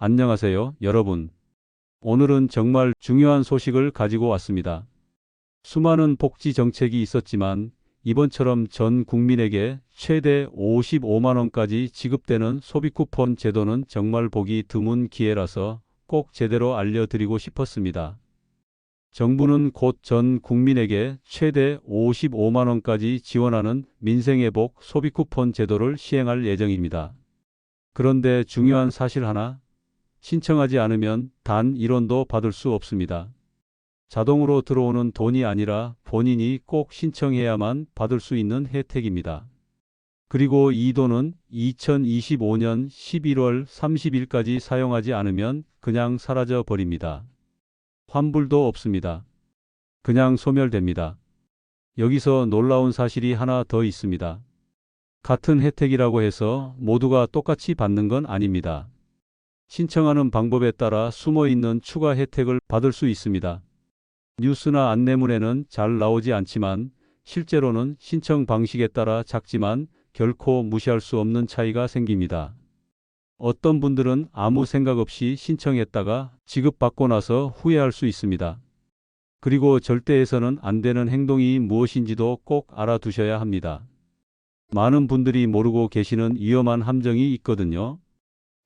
안녕하세요, 여러분. 오늘은 정말 중요한 소식을 가지고 왔습니다. 수많은 복지 정책이 있었지만 이번처럼 전 국민에게 최대 55만 원까지 지급되는 소비 쿠폰 제도는 정말 보기 드문 기회라서 꼭 제대로 알려드리고 싶었습니다. 정부는 곧 전 국민에게 최대 55만 원까지 지원하는 민생회복 소비 쿠폰 제도를 시행할 예정입니다. 그런데 중요한 사실 하나, 신청하지 않으면 단 1원도 받을 수 없습니다. 자동으로 들어오는 돈이 아니라 본인이 꼭 신청해야만 받을 수 있는 혜택입니다. 그리고 이 돈은 2025년 11월 30일까지 사용하지 않으면 그냥 사라져 버립니다. 환불도 없습니다. 그냥 소멸됩니다. 여기서 놀라운 사실이 하나 더 있습니다. 같은 혜택이라고 해서 모두가 똑같이 받는 건 아닙니다. 신청하는 방법에 따라 숨어있는 추가 혜택을 받을 수 있습니다. 뉴스나 안내문에는 잘 나오지 않지만 실제로는 신청 방식에 따라 작지만 결코 무시할 수 없는 차이가 생깁니다. 어떤 분들은 아무 생각 없이 신청했다가 지급받고 나서 후회할 수 있습니다. 그리고 절대 해서는 안 되는 행동이 무엇인지도 꼭 알아두셔야 합니다. 많은 분들이 모르고 계시는 위험한 함정이 있거든요.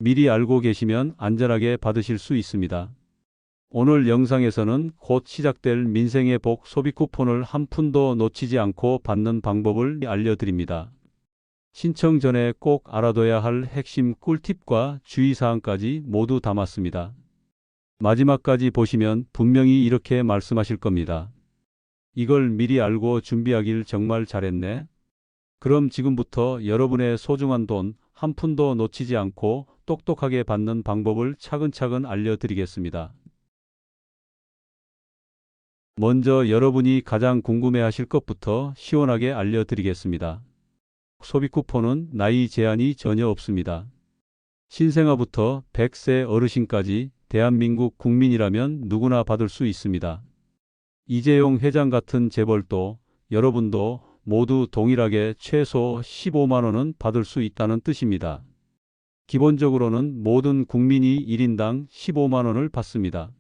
미리 알고 계시면 안전하게 받으실 수 있습니다. 오늘 영상에서는 곧 시작될 민생의 복 소비 쿠폰을 한 푼도 놓치지 않고 받는 방법을 알려드립니다. 신청 전에 꼭 알아둬야 할 핵심 꿀팁과 주의사항까지 모두 담았습니다. 마지막까지 보시면 분명히 이렇게 말씀하실 겁니다. 이걸 미리 알고 준비하길 정말 잘했네. 그럼 지금부터 여러분의 소중한 돈 한 푼도 놓치지 않고 똑똑하게 받는 방법을 차근차근 알려드리겠습니다. 먼저 여러분이 가장 궁금해하실 것부터 시원하게 알려드리겠습니다. 소비 쿠폰은 나이 제한이 전혀 없습니다. 신생아부터 100세 어르신까지 대한민국 국민이라면 누구나 받을 수 있습니다. 이재용 회장 같은 재벌도 여러분도 모두 동일하게 최소 15만 원은 받을 수 있다는 뜻입니다. 기본적으로는 모든 국민이 1인당 15만 원을 받습니다.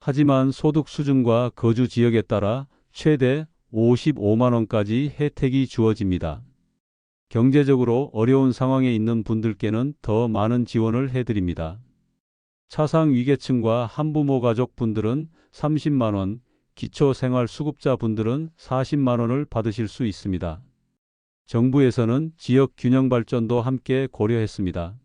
하지만 소득 수준과 거주 지역에 따라 최대 55만 원까지 혜택이 주어집니다. 경제적으로 어려운 상황에 있는 분들께는 더 많은 지원을 해드립니다. 차상위계층과 한부모 가족 분들은 30만 원, 기초생활수급자 분들은 40만 원을 받으실 수 있습니다. 정부에서는 지역 균형 발전도 함께 고려했습니다.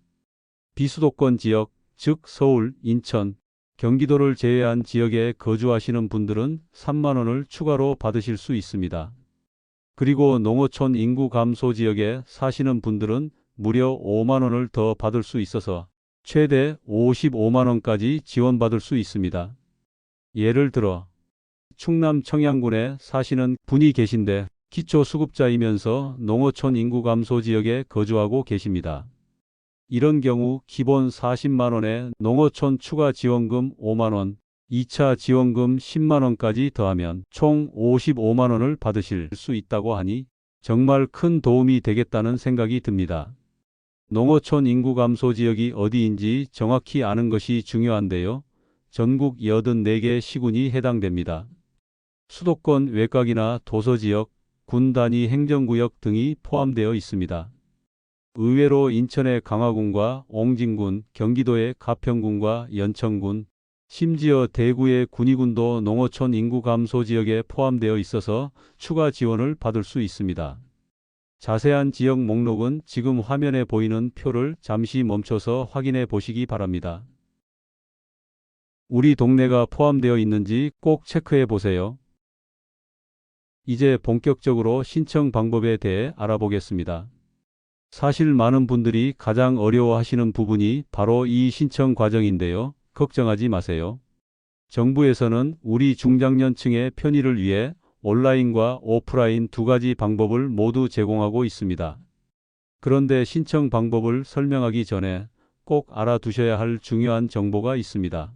비수도권 지역, 즉 서울, 인천, 경기도를 제외한 지역에 거주하시는 분들은 3만 원을 추가로 받으실 수 있습니다. 그리고 농어촌 인구 감소 지역에 사시는 분들은 무려 5만 원을 더 받을 수 있어서 최대 55만 원까지 지원받을 수 있습니다. 예를 들어 충남 청양군에 사시는 분이 계신데 기초수급자이면서 농어촌 인구 감소 지역에 거주하고 계십니다. 이런 경우 기본 40만 원에 농어촌 추가 지원금 5만 원, 2차 지원금 10만 원까지 더하면 총 55만 원을 받으실 수 있다고 하니 정말 큰 도움이 되겠다는 생각이 듭니다. 농어촌 인구 감소 지역이 어디인지 정확히 아는 것이 중요한데요. 전국 84개 시군이 해당됩니다. 수도권 외곽이나 도서지역, 군 단위 행정구역 등이 포함되어 있습니다. 의외로 인천의 강화군과 옹진군, 경기도의 가평군과 연천군, 심지어 대구의 군위군도 농어촌 인구 감소 지역에 포함되어 있어서 추가 지원을 받을 수 있습니다. 자세한 지역 목록은 지금 화면에 보이는 표를 잠시 멈춰서 확인해 보시기 바랍니다. 우리 동네가 포함되어 있는지 꼭 체크해 보세요. 이제 본격적으로 신청 방법에 대해 알아보겠습니다. 사실 많은 분들이 가장 어려워하시는 부분이 바로 이 신청 과정인데요. 걱정하지 마세요. 정부에서는 우리 중장년층의 편의를 위해 온라인과 오프라인 두 가지 방법을 모두 제공하고 있습니다. 그런데 신청 방법을 설명하기 전에 꼭 알아두셔야 할 중요한 정보가 있습니다.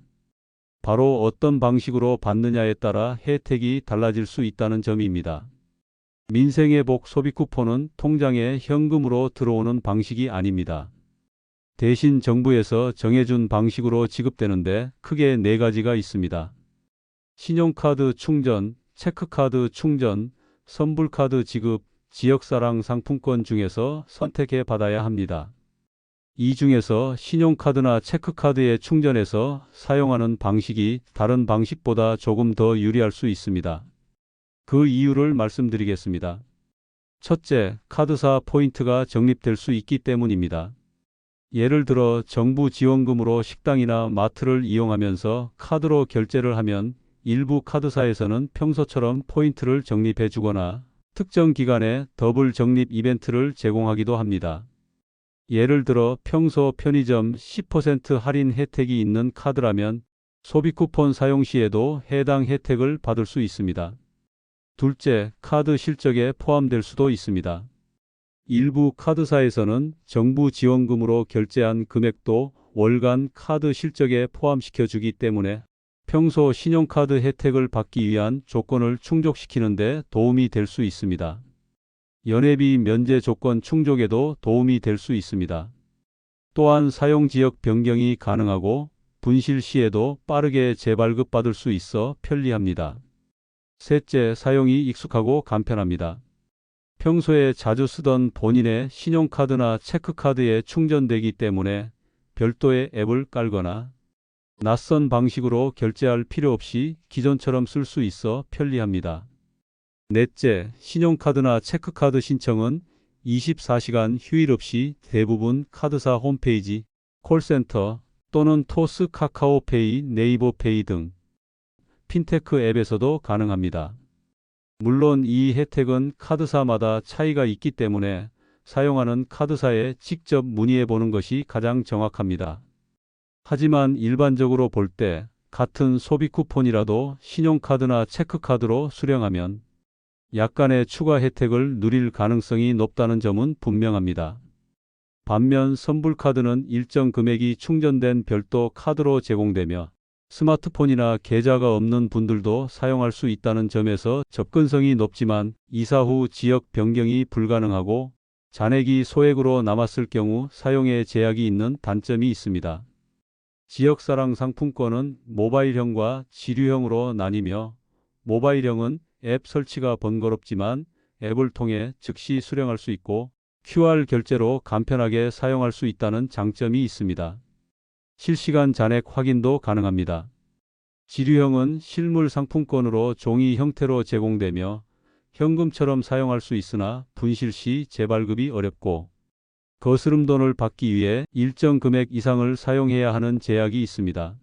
바로 어떤 방식으로 받느냐에 따라 혜택이 달라질 수 있다는 점입니다. 민생의 복 소비 쿠폰은 통장에 현금으로 들어오는 방식이 아닙니다. 대신 정부에서 정해준 방식으로 지급되는데 크게 네 가지가 있습니다. 신용카드 충전, 체크카드 충전, 선불카드 지급, 지역사랑 상품권 중에서 선택해 받아야 합니다. 이 중에서 신용카드나 체크카드에 충전해서 사용하는 방식이 다른 방식보다 조금 더 유리할 수 있습니다. 그 이유를 말씀드리겠습니다. 첫째, 카드사 포인트가 적립될 수 있기 때문입니다. 예를 들어 정부 지원금으로 식당이나 마트를 이용하면서 카드로 결제를 하면 일부 카드사에서는 평소처럼 포인트를 적립해 주거나 특정 기간에 더블 적립 이벤트를 제공하기도 합니다. 예를 들어 평소 편의점 10% 할인 혜택이 있는 카드라면 소비 쿠폰 사용 시에도 해당 혜택을 받을 수 있습니다. 둘째, 카드 실적에 포함될 수도 있습니다. 일부 카드사에서는 정부 지원금으로 결제한 금액도 월간 카드 실적에 포함시켜 주기 때문에 평소 신용카드 혜택을 받기 위한 조건을 충족시키는 데 도움이 될 수 있습니다. 연회비 면제 조건 충족에도 도움이 될 수 있습니다. 또한 사용 지역 변경이 가능하고 분실 시에도 빠르게 재발급받을 수 있어 편리합니다. 셋째, 사용이 익숙하고 간편합니다. 평소에 자주 쓰던 본인의 신용카드나 체크카드에 충전되기 때문에 별도의 앱을 깔거나 낯선 방식으로 결제할 필요 없이 기존처럼 쓸 수 있어 편리합니다. 넷째, 신용카드나 체크카드 신청은 24시간 휴일 없이 대부분 카드사 홈페이지, 콜센터 또는 토스 카카오페이, 네이버페이 등 핀테크 앱에서도 가능합니다. 물론 이 혜택은 카드사마다 차이가 있기 때문에 사용하는 카드사에 직접 문의해 보는 것이 가장 정확합니다. 하지만 일반적으로 볼 때 같은 소비 쿠폰이라도 신용카드나 체크카드로 수령하면 약간의 추가 혜택을 누릴 가능성이 높다는 점은 분명합니다. 반면 선불카드는 일정 금액이 충전된 별도 카드로 제공되며 스마트폰이나 계좌가 없는 분들도 사용할 수 있다는 점에서 접근성이 높지만 이사 후 지역 변경이 불가능하고 잔액이 소액으로 남았을 경우 사용에 제약이 있는 단점이 있습니다. 지역사랑 상품권은 모바일형과 지류형으로 나뉘며 모바일형은 앱 설치가 번거롭지만 앱을 통해 즉시 수령할 수 있고 QR 결제로 간편하게 사용할 수 있다는 장점이 있습니다. 실시간 잔액 확인도 가능합니다. 지류형은 실물 상품권으로 종이 형태로 제공되며 현금처럼 사용할 수 있으나 분실 시 재발급이 어렵고 거스름돈을 받기 위해 일정 금액 이상을 사용해야 하는 제약이 있습니다.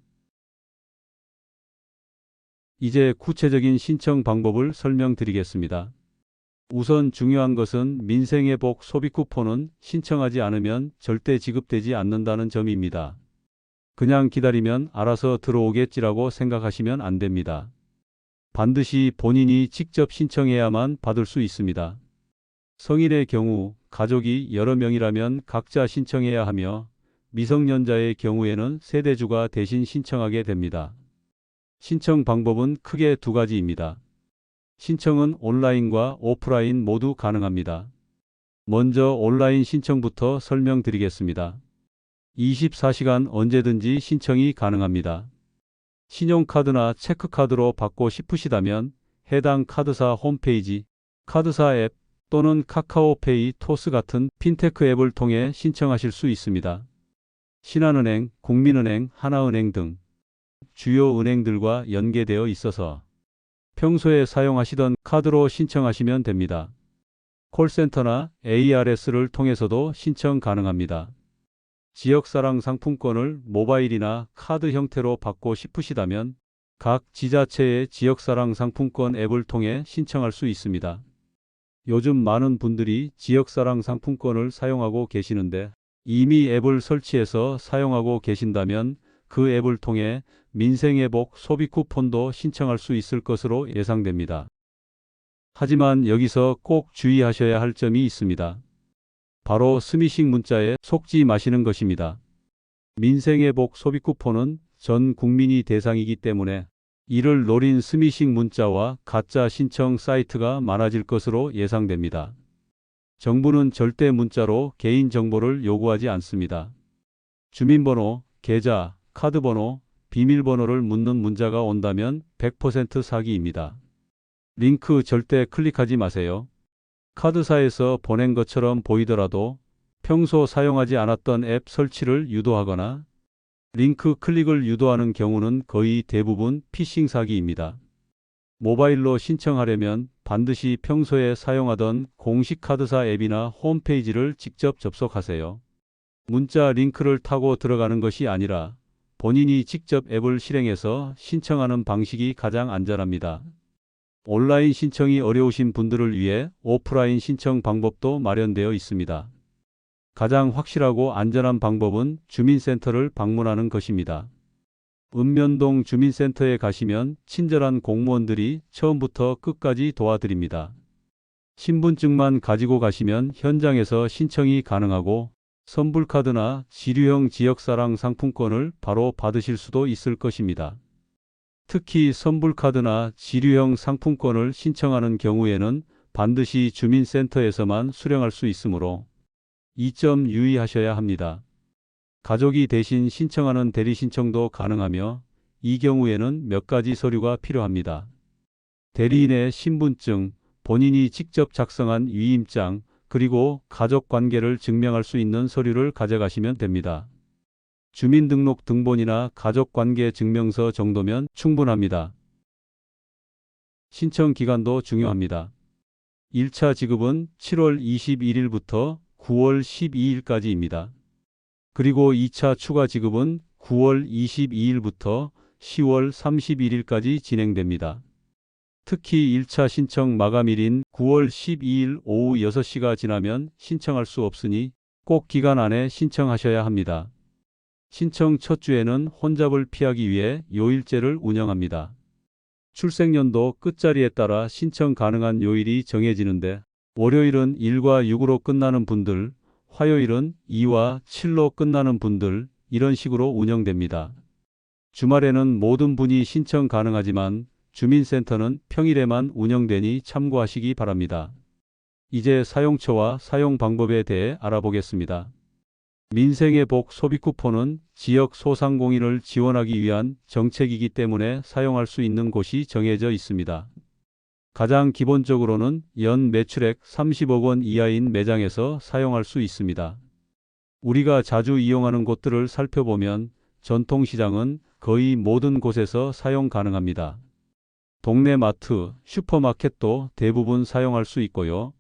이제 구체적인 신청 방법을 설명드리겠습니다. 우선 중요한 것은 민생회복 소비 쿠폰은 신청하지 않으면 절대 지급되지 않는다는 점입니다. 그냥 기다리면 알아서 들어오겠지라고 생각하시면 안 됩니다. 반드시 본인이 직접 신청해야만 받을 수 있습니다. 성인의 경우 가족이 여러 명이라면 각자 신청해야 하며 미성년자의 경우에는 세대주가 대신 신청하게 됩니다. 신청 방법은 크게 두 가지입니다. 신청은 온라인과 오프라인 모두 가능합니다. 먼저 온라인 신청부터 설명드리겠습니다. 24시간 언제든지 신청이 가능합니다. 신용카드나 체크카드로 받고 싶으시다면 해당 카드사 홈페이지, 카드사 앱 또는 카카오페이, 토스 같은 핀테크 앱을 통해 신청하실 수 있습니다. 신한은행, 국민은행, 하나은행 등 주요 은행들과 연계되어 있어서 평소에 사용하시던 카드로 신청하시면 됩니다. 콜센터나 ARS를 통해서도 신청 가능합니다. 지역사랑 상품권을 모바일이나 카드 형태로 받고 싶으시다면 각 지자체의 지역사랑 상품권 앱을 통해 신청할 수 있습니다. 요즘 많은 분들이 지역사랑 상품권을 사용하고 계시는데 이미 앱을 설치해서 사용하고 계신다면 그 앱을 통해 민생회복 소비 쿠폰도 신청할 수 있을 것으로 예상됩니다. 하지만 여기서 꼭 주의하셔야 할 점이 있습니다. 바로 스미싱 문자에 속지 마시는 것입니다. 민생회복 소비 쿠폰은 전 국민이 대상이기 때문에 이를 노린 스미싱 문자와 가짜 신청 사이트가 많아질 것으로 예상됩니다. 정부는 절대 문자로 개인정보를 요구하지 않습니다. 주민번호, 계좌, 카드번호, 비밀번호를 묻는 문자가 온다면 100% 사기입니다. 링크 절대 클릭하지 마세요. 카드사에서 보낸 것처럼 보이더라도 평소 사용하지 않았던 앱 설치를 유도하거나 링크 클릭을 유도하는 경우는 거의 대부분 피싱 사기입니다. 모바일로 신청하려면 반드시 평소에 사용하던 공식 카드사 앱이나 홈페이지를 직접 접속하세요. 문자 링크를 타고 들어가는 것이 아니라 본인이 직접 앱을 실행해서 신청하는 방식이 가장 안전합니다. 온라인 신청이 어려우신 분들을 위해 오프라인 신청 방법도 마련되어 있습니다. 가장 확실하고 안전한 방법은 주민센터를 방문하는 것입니다. 읍면동 주민센터에 가시면 친절한 공무원들이 처음부터 끝까지 도와드립니다. 신분증만 가지고 가시면 현장에서 신청이 가능하고 선불카드나 지류형 지역사랑 상품권을 바로 받으실 수도 있을 것입니다. 특히 선불카드나 지류형 상품권을 신청하는 경우에는 반드시 주민센터에서만 수령할 수 있으므로 이 점 유의하셔야 합니다. 가족이 대신 신청하는 대리 신청도 가능하며 이 경우에는 몇 가지 서류가 필요합니다. 대리인의 신분증, 본인이 직접 작성한 위임장, 그리고 가족 관계를 증명할 수 있는 서류를 가져가시면 됩니다. 주민등록 등본이나 가족관계 증명서 정도면 충분합니다. 신청 기간도 중요합니다. 1차 지급은 7월 21일부터 9월 12일까지입니다. 그리고 2차 추가 지급은 9월 22일부터 10월 31일까지 진행됩니다. 특히 1차 신청 마감일인 9월 12일 오후 6시가 지나면 신청할 수 없으니 꼭 기간 안에 신청하셔야 합니다. 신청 첫 주에는 혼잡을 피하기 위해 요일제를 운영합니다. 출생연도 끝자리에 따라 신청 가능한 요일이 정해지는데 월요일은 1과 6으로 끝나는 분들, 화요일은 2와 7로 끝나는 분들, 이런 식으로 운영됩니다. 주말에는 모든 분이 신청 가능하지만 주민센터는 평일에만 운영되니 참고하시기 바랍니다. 이제 사용처와 사용 방법에 대해 알아보겠습니다. 민생의 복 소비 쿠폰은 지역 소상공인을 지원하기 위한 정책이기 때문에 사용할 수 있는 곳이 정해져 있습니다. 가장 기본적으로는 연 매출액 30억 원 이하인 매장에서 사용할 수 있습니다. 우리가 자주 이용하는 곳들을 살펴보면 전통시장은 거의 모든 곳에서 사용 가능합니다. 동네 마트, 슈퍼마켓도 대부분 사용할 수 있고요.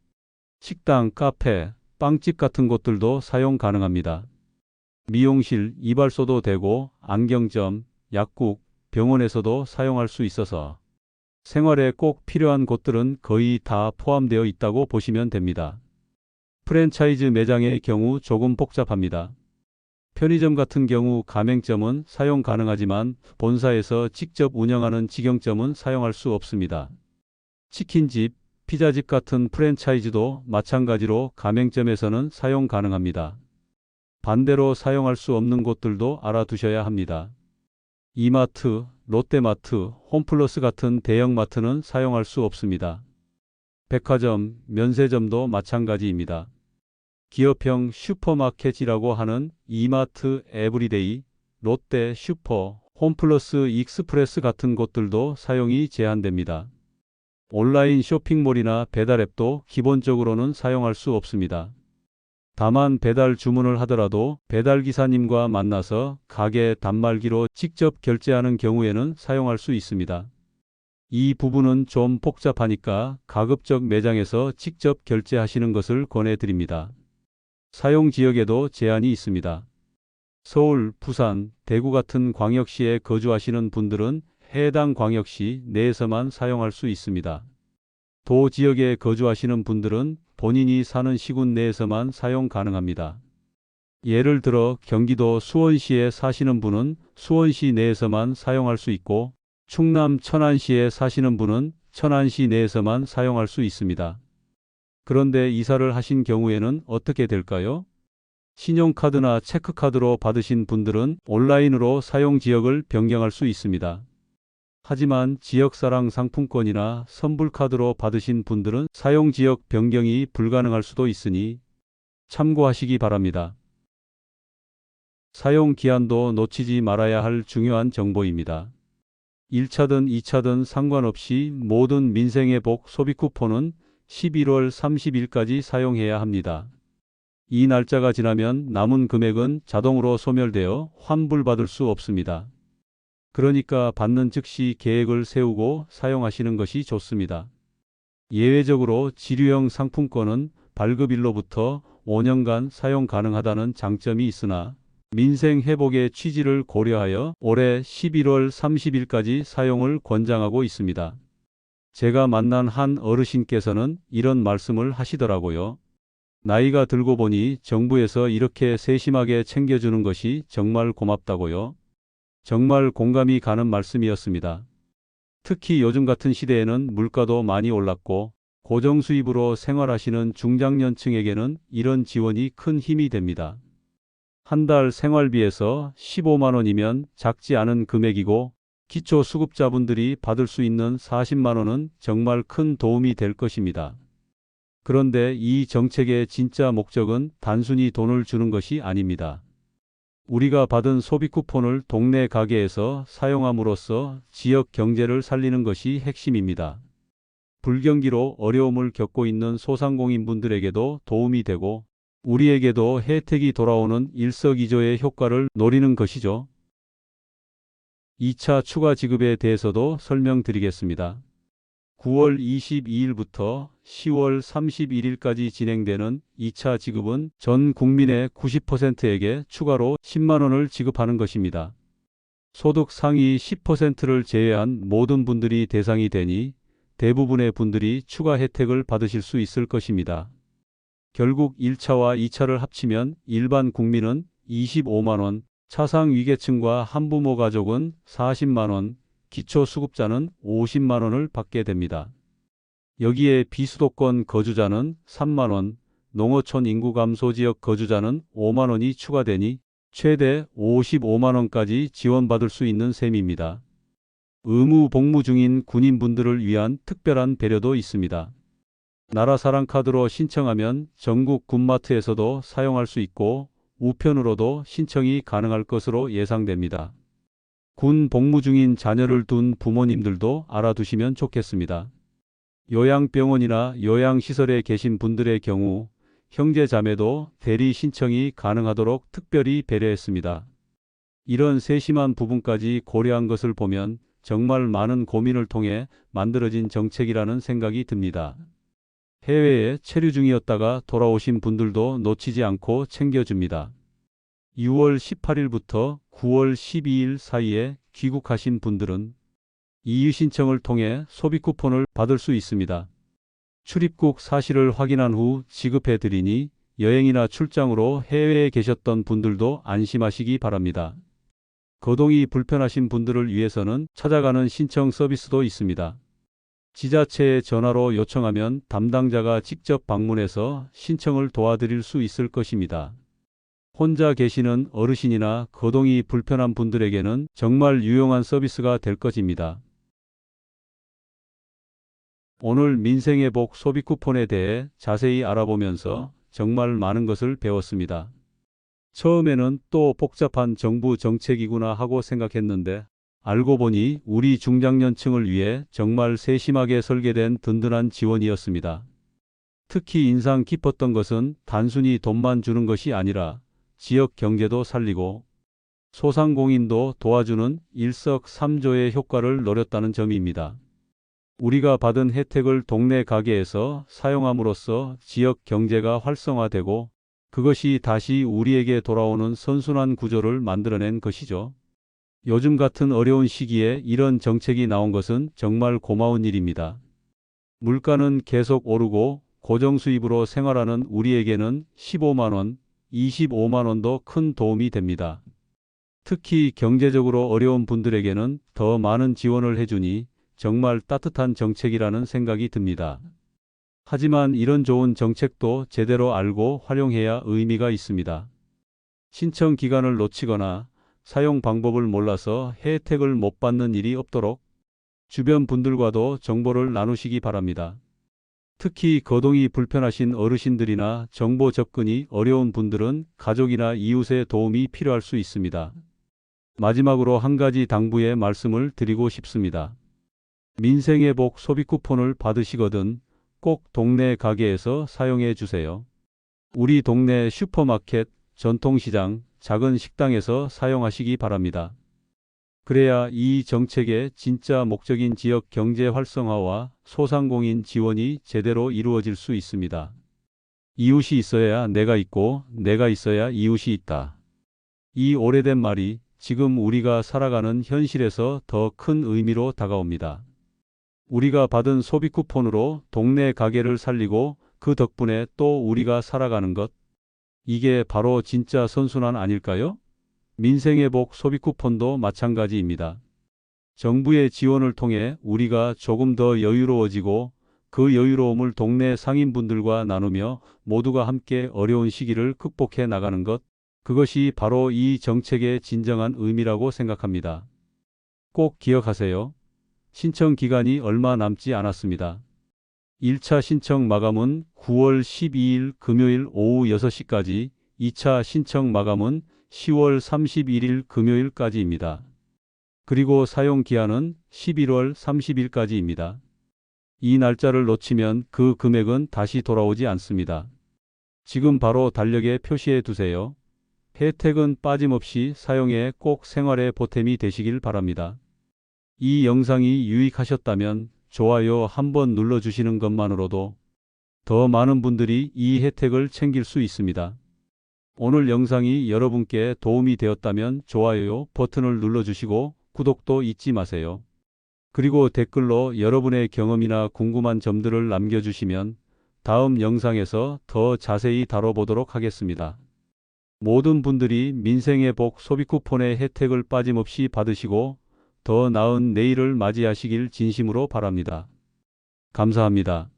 식당, 카페, 빵집 같은 곳들도 사용 가능합니다. 미용실, 이발소도 되고 안경점, 약국, 병원에서도 사용할 수 있어서 생활에 꼭 필요한 곳들은 거의 다 포함되어 있다고 보시면 됩니다. 프랜차이즈 매장의 경우 조금 복잡합니다. 편의점 같은 경우 가맹점은 사용 가능하지만 본사에서 직접 운영하는 직영점은 사용할 수 없습니다. 치킨집, 피자집 같은 프랜차이즈도 마찬가지로 가맹점에서는 사용 가능합니다. 반대로 사용할 수 없는 곳들도 알아두셔야 합니다. 이마트, 롯데마트, 홈플러스 같은 대형마트는 사용할 수 없습니다. 백화점, 면세점도 마찬가지입니다. 기업형 슈퍼마켓이라고 하는 이마트, 에브리데이, 롯데, 슈퍼, 홈플러스, 익스프레스 같은 곳들도 사용이 제한됩니다. 온라인 쇼핑몰이나 배달앱도 기본적으로는 사용할 수 없습니다. 다만 배달 주문을 하더라도 배달기사님과 만나서 가게 단말기로 직접 결제하는 경우에는 사용할 수 있습니다. 이 부분은 좀 복잡하니까 가급적 매장에서 직접 결제하시는 것을 권해드립니다. 사용 지역에도 제한이 있습니다. 서울, 부산, 대구 같은 광역시에 거주하시는 분들은 해당 광역시 내에서만 사용할 수 있습니다. 도 지역에 거주하시는 분들은 본인이 사는 시군 내에서만 사용 가능합니다. 예를 들어 경기도 수원시에 사시는 분은 수원시 내에서만 사용할 수 있고 충남 천안시에 사시는 분은 천안시 내에서만 사용할 수 있습니다. 그런데 이사를 하신 경우에는 어떻게 될까요? 신용카드나 체크카드로 받으신 분들은 온라인으로 사용 지역을 변경할 수 있습니다. 하지만 지역사랑 상품권이나 선불카드로 받으신 분들은 사용 지역 변경이 불가능할 수도 있으니 참고하시기 바랍니다. 사용 기한도 놓치지 말아야 할 중요한 정보입니다. 1차든 2차든 상관없이 모든 민생의 복 소비 쿠폰은 11월 30일까지 사용해야 합니다. 이 날짜가 지나면 남은 금액은 자동으로 소멸되어 환불받을 수 없습니다. 그러니까 받는 즉시 계획을 세우고 사용하시는 것이 좋습니다. 예외적으로 지류형 상품권은 발급일로부터 5년간 사용 가능하다는 장점이 있으나 민생 회복의 취지를 고려하여 올해 11월 30일까지 사용을 권장하고 있습니다. 제가 만난 한 어르신께서는 이런 말씀을 하시더라고요. 나이가 들고 보니 정부에서 이렇게 세심하게 챙겨주는 것이 정말 고맙다고요. 정말 공감이 가는 말씀이었습니다. 특히 요즘 같은 시대에는 물가도 많이 올랐고 고정 수입으로 생활하시는 중장년층에게는 이런 지원이 큰 힘이 됩니다. 한 달 생활비에서 15만 원이면 작지 않은 금액이고 기초수급자분들이 받을 수 있는 40만 원은 정말 큰 도움이 될 것입니다. 그런데 이 정책의 진짜 목적은 단순히 돈을 주는 것이 아닙니다. 우리가 받은 소비 쿠폰을 동네 가게에서 사용함으로써 지역 경제를 살리는 것이 핵심입니다. 불경기로 어려움을 겪고 있는 소상공인분들에게도 도움이 되고 우리에게도 혜택이 돌아오는 일석이조의 효과를 노리는 것이죠. 2차 추가 지급에 대해서도 설명드리겠습니다. 9월 22일부터 10월 31일까지 진행되는 2차 지급은 전 국민의 90%에게 추가로 10만 원을 지급하는 것입니다. 소득 상위 10%를 제외한 모든 분들이 대상이 되니 대부분의 분들이 추가 혜택을 받으실 수 있을 것입니다. 결국 1차와 2차를 합치면 일반 국민은 25만 원, 차상 위계층과 한부모 가족은 40만 원, 기초수급자는 50만 원을 받게 됩니다. 여기에 비수도권 거주자는 3만 원, 농어촌 인구 감소 지역 거주자는 5만 원이 추가되니 최대 55만 원까지 지원받을 수 있는 셈입니다. 의무 복무 중인 군인분들을 위한 특별한 배려도 있습니다. 나라사랑 카드로 신청하면 전국 군마트에서도 사용할 수 있고 우편으로도 신청이 가능할 것으로 예상됩니다. 군 복무 중인 자녀를 둔 부모님들도 알아두시면 좋겠습니다. 요양병원이나 요양시설에 계신 분들의 경우 형제 자매도 대리 신청이 가능하도록 특별히 배려했습니다. 이런 세심한 부분까지 고려한 것을 보면 정말 많은 고민을 통해 만들어진 정책이라는 생각이 듭니다. 해외에 체류 중이었다가 돌아오신 분들도 놓치지 않고 챙겨줍니다. 6월 18일부터 9월 12일 사이에 귀국하신 분들은 이유 신청을 통해 소비 쿠폰을 받을 수 있습니다. 출입국 사실을 확인한 후 지급해 드리니 여행이나 출장으로 해외에 계셨던 분들도 안심하시기 바랍니다. 거동이 불편하신 분들을 위해서는 찾아가는 신청 서비스도 있습니다. 지자체에 전화로 요청하면 담당자가 직접 방문해서 신청을 도와드릴 수 있을 것입니다. 혼자 계시는 어르신이나 거동이 불편한 분들에게는 정말 유용한 서비스가 될 것입니다. 오늘 민생의 복 소비 쿠폰에 대해 자세히 알아보면서 정말 많은 것을 배웠습니다. 처음에는 또 복잡한 정부 정책이구나 하고 생각했는데 알고 보니 우리 중장년층을 위해 정말 세심하게 설계된 든든한 지원이었습니다. 특히 인상 깊었던 것은 단순히 돈만 주는 것이 아니라 지역 경제도 살리고 소상공인도 도와주는 일석삼조의 효과를 노렸다는 점입니다. 우리가 받은 혜택을 동네 가게에서 사용함으로써 지역 경제가 활성화되고 그것이 다시 우리에게 돌아오는 선순환 구조를 만들어낸 것이죠. 요즘 같은 어려운 시기에 이런 정책이 나온 것은 정말 고마운 일입니다. 물가는 계속 오르고 고정 수입으로 생활하는 우리에게는 15만 원, 25만 원도 큰 도움이 됩니다. 특히 경제적으로 어려운 분들에게는 더 많은 지원을 해주니 정말 따뜻한 정책이라는 생각이 듭니다. 하지만 이런 좋은 정책도 제대로 알고 활용해야 의미가 있습니다. 신청 기간을 놓치거나 사용 방법을 몰라서 혜택을 못 받는 일이 없도록 주변 분들과도 정보를 나누시기 바랍니다. 특히 거동이 불편하신 어르신들이나 정보 접근이 어려운 분들은 가족이나 이웃의 도움이 필요할 수 있습니다. 마지막으로 한 가지 당부의 말씀을 드리고 싶습니다. 민생의 복 소비 쿠폰을 받으시거든 꼭 동네 가게에서 사용해 주세요. 우리 동네 슈퍼마켓, 전통시장, 작은 식당에서 사용하시기 바랍니다. 그래야 이 정책의 진짜 목적인 지역 경제 활성화와 소상공인 지원이 제대로 이루어질 수 있습니다. 이웃이 있어야 내가 있고 내가 있어야 이웃이 있다. 이 오래된 말이 지금 우리가 살아가는 현실에서 더 큰 의미로 다가옵니다. 우리가 받은 소비 쿠폰으로 동네 가게를 살리고 그 덕분에 또 우리가 살아가는 것. 이게 바로 진짜 선순환 아닐까요? 민생의 복 소비 쿠폰도 마찬가지입니다. 정부의 지원을 통해 우리가 조금 더 여유로워지고 그 여유로움을 동네 상인분들과 나누며 모두가 함께 어려운 시기를 극복해 나가는 것. 그것이 바로 이 정책의 진정한 의미라고 생각합니다. 꼭 기억하세요. 신청 기간이 얼마 남지 않았습니다. 1차 신청 마감은 9월 12일 금요일 오후 6시까지, 2차 신청 마감은 10월 31일 금요일까지입니다. 그리고 사용 기한은 11월 30일까지입니다. 이 날짜를 놓치면 그 금액은 다시 돌아오지 않습니다. 지금 바로 달력에 표시해 두세요. 혜택은 빠짐없이 사용해 꼭 생활에 보탬이 되시길 바랍니다. 이 영상이 유익하셨다면 좋아요 한번 눌러주시는 것만으로도 더 많은 분들이 이 혜택을 챙길 수 있습니다. 오늘 영상이 여러분께 도움이 되었다면 좋아요 버튼을 눌러주시고 구독도 잊지 마세요. 그리고 댓글로 여러분의 경험이나 궁금한 점들을 남겨주시면 다음 영상에서 더 자세히 다뤄보도록 하겠습니다. 모든 분들이 민생의 복 소비 쿠폰의 혜택을 빠짐없이 받으시고 더 나은 내일을 맞이하시길 진심으로 바랍니다. 감사합니다.